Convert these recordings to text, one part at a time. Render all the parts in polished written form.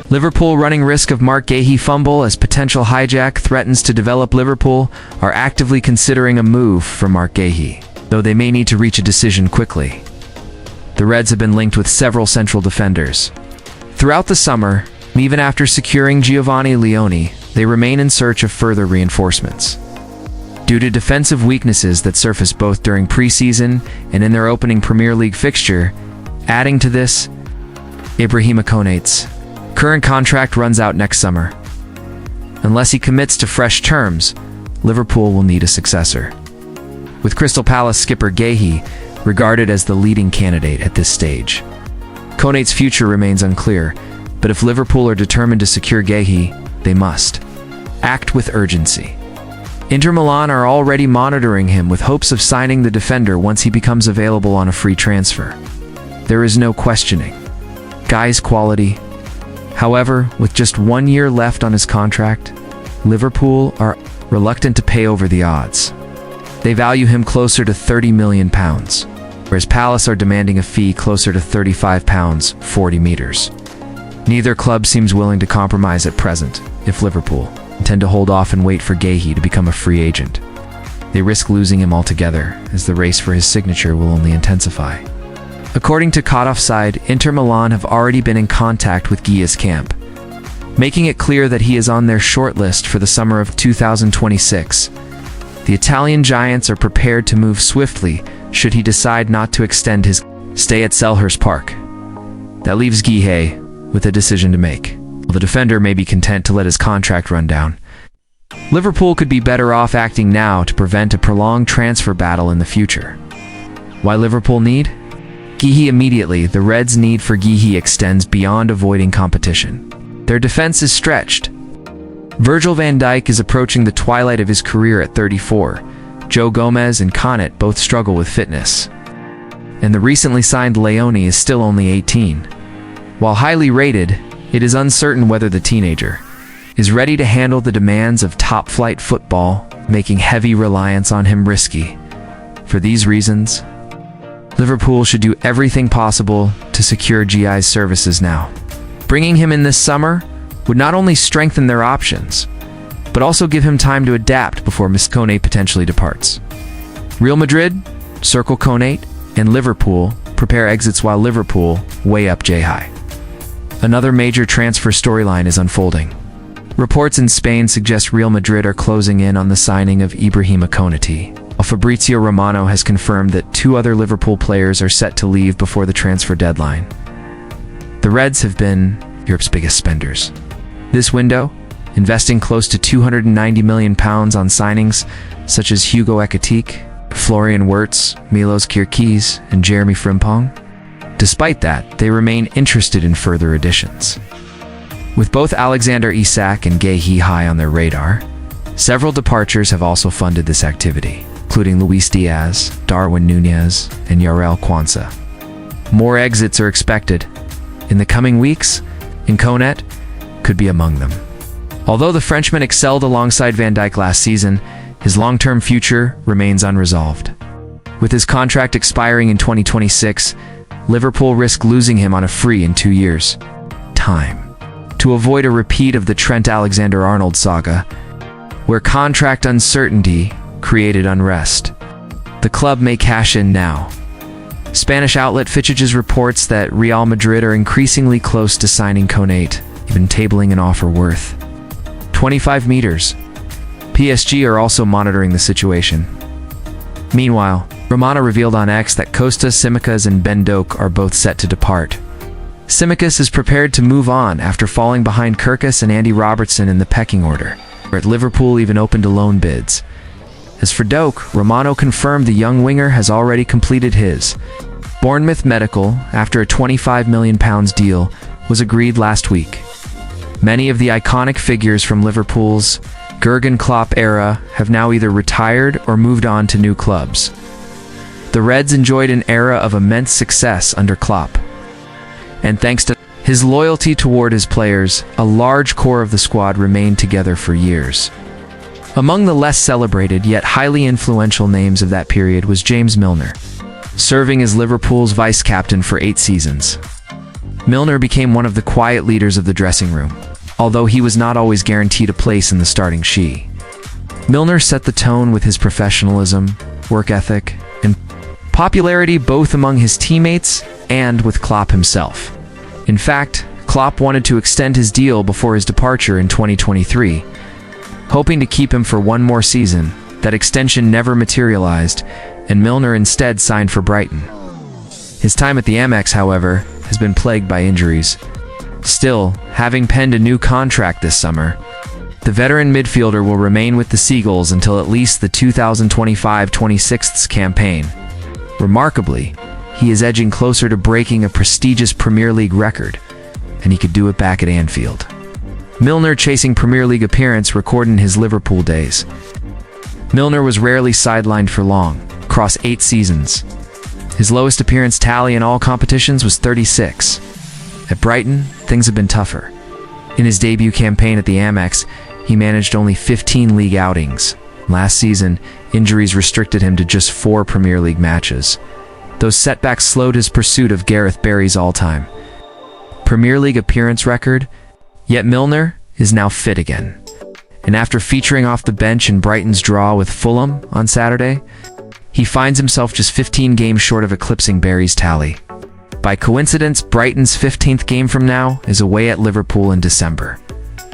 Liverpool running risk of Marc Guehi Fumble as potential hijack threatens to develop. Liverpool are actively considering a move for Marc Guehi, though they may need to reach a decision quickly. The Reds have been linked with several central defenders. Throughout the summer, and even after securing Giovanni Leone, they remain in search of further reinforcements. Due to defensive weaknesses that surfaced both during preseason and in their opening Premier League fixture, adding to this, Ibrahima Konate's current contract runs out next summer. Unless he commits to fresh terms, Liverpool will need a successor. With Crystal Palace skipper Guehi regarded as the leading candidate at this stage. Konate's future remains unclear, but if Liverpool are determined to secure Guehi, they must act with urgency. Inter Milan are already monitoring him with hopes of signing the defender once he becomes available on a free transfer. There is no questioning Guehi's quality. However, with just 1 year left on his contract, Liverpool are reluctant to pay over the odds. They value him closer to £30 million, whereas Palace are demanding a fee closer to £35, 40 meters. Neither club seems willing to compromise at present, if Liverpool intend to hold off and wait for Guehi to become a free agent. They risk losing him altogether, as the race for his signature will only intensify. According to Caught Offside, Inter Milan have already been in contact with Guehi's camp, making it clear that he is on their shortlist for the summer of 2026. The Italian giants are prepared to move swiftly should he decide not to extend his stay at Selhurst Park. That leaves Guehi with a decision to make. While the defender may be content to let his contract run down, Liverpool could be better off acting now to prevent a prolonged transfer battle in the future. Why Liverpool need Guehi immediately? The Reds' need for Guehi extends beyond avoiding competition. Their defense is stretched. Virgil van Dijk is approaching the twilight of his career at 34. Joe Gomez and Konate both struggle with fitness. And the recently signed Leone is still only 18. While highly rated, it is uncertain whether the teenager is ready to handle the demands of top-flight football, making heavy reliance on him risky. For these reasons, Liverpool should do everything possible to secure Guehi's services now. Bringing him in this summer would not only strengthen their options, but also give him time to adapt before Konate potentially departs. Real Madrid circle Konate, and Liverpool prepare exits while Liverpool weigh up Guehi. Another major transfer storyline is unfolding. Reports in Spain suggest Real Madrid are closing in on the signing of Ibrahima Konate, while Fabrizio Romano has confirmed that 2 other Liverpool players are set to leave before the transfer deadline. The Reds have been Europe's biggest spenders this window, investing close to £290 million on signings such as Hugo Ekitike, Florian Wirtz, Milos Kerkez, and Jeremy Frimpong. Despite that, they remain interested in further additions. With both Alexander Isak and Guehi high on their radar, several departures have also funded this activity, including Luis Diaz, Darwin Nunez, and Jarell Quansah. More exits are expected in the coming weeks, and Konate could be among them. Although the Frenchman excelled alongside Van Dijk last season, his long-term future remains unresolved. With his contract expiring in 2026, Liverpool risk losing him on a free in 2 years' time. To avoid a repeat of the Trent Alexander-Arnold saga, where contract uncertainty created unrest, the club may cash in now. Spanish outlet Fichajes reports that Real Madrid are increasingly close to signing Konate, even tabling an offer worth 25 meters. PSG are also monitoring the situation. Meanwhile, Romano revealed on X that Costa Tsimikas and Ben Doak are both set to depart. Tsimikas is prepared to move on after falling behind Kirkus and Andy Robertson in the pecking order, where Liverpool even opened to loan bids. As for Doak, Romano confirmed the young winger has already completed his Bournemouth medical after a £25 million deal was agreed last week. Many of the iconic figures from Liverpool's Jurgen Klopp era have now either retired or moved on to new clubs. The Reds enjoyed an era of immense success under Klopp, and thanks to his loyalty toward his players, a large core of the squad remained together for years. Among the less celebrated yet highly influential names of that period was James Milner, serving as Liverpool's vice-captain for 8 seasons. Milner became one of the quiet leaders of the dressing room, although he was not always guaranteed a place in the starting she. Milner set the tone with his professionalism, work ethic, and popularity both among his teammates and with Klopp himself. In fact, Klopp wanted to extend his deal before his departure in 2023, hoping to keep him for one more season. That extension never materialized, and Milner instead signed for Brighton. His time at the Amex, however, has been plagued by injuries. Still, having penned a new contract this summer, the veteran midfielder will remain with the Seagulls until at least the 2025-26 campaign. Remarkably, he is edging closer to breaking a prestigious Premier League record, and he could do it back at Anfield. Milner chasing Premier League appearance record in his Liverpool days. Milner was rarely sidelined for long, across 8 seasons. His lowest appearance tally in all competitions was 36. At Brighton, things have been tougher. In his debut campaign at the Amex, he managed only 15 league outings. Last season, injuries restricted him to just 4 Premier League matches. Those setbacks slowed his pursuit of Gareth Barry's all-time Premier League appearance record, yet Milner is now fit again. And after featuring off the bench in Brighton's draw with Fulham on Saturday, he finds himself just 15 games short of eclipsing Barry's tally. By coincidence, Brighton's 15th game from now is away at Liverpool in December.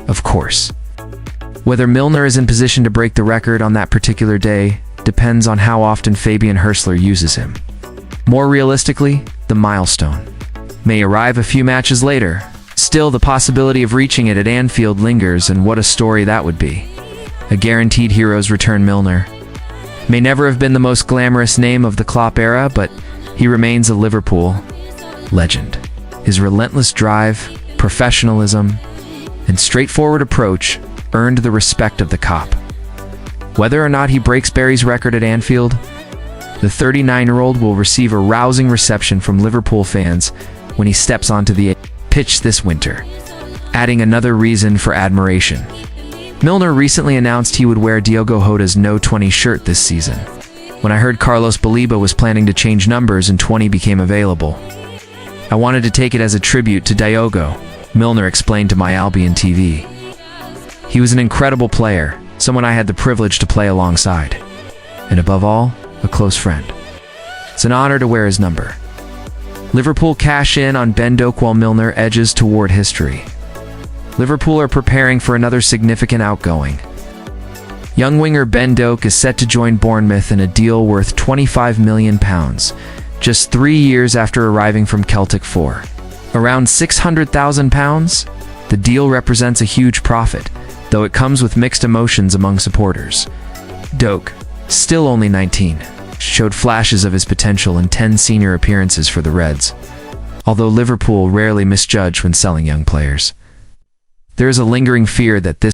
Of course. Whether Milner is in position to break the record on that particular day depends on how often Fabian Hurstler uses him. More realistically, the milestone may arrive a few matches later. Still, the possibility of reaching it at Anfield lingers, and what a story that would be. A guaranteed hero's return. Milner may never have been the most glamorous name of the Klopp era, but he remains a Liverpool legend. His relentless drive, professionalism, and straightforward approach earned the respect of the Kop. Whether or not he breaks Barry's record at Anfield, the 39-year-old will receive a rousing reception from Liverpool fans when he steps onto the pitch this winter, adding another reason for admiration. Milner recently announced he would wear Diogo Jota's No 20 shirt this season. When I heard Carlos Baliba was planning to change numbers and 20 became available, I wanted to take it as a tribute to Diogo, Milner explained to My Albion TV. He was an incredible player, someone I had the privilege to play alongside, and above all, a close friend. It's an honor to wear his number. Liverpool cash in on Ben Doak while Milner edges toward history. Liverpool are preparing for another significant outgoing. Young winger Ben Doak is set to join Bournemouth in a deal worth £25 million, just 3 years after arriving from Celtic for around £600,000. The deal represents a huge profit, though it comes with mixed emotions among supporters. Doak, still only 19, showed flashes of his potential in 10 senior appearances for the Reds, although Liverpool rarely misjudge when selling young players. There is a lingering fear that this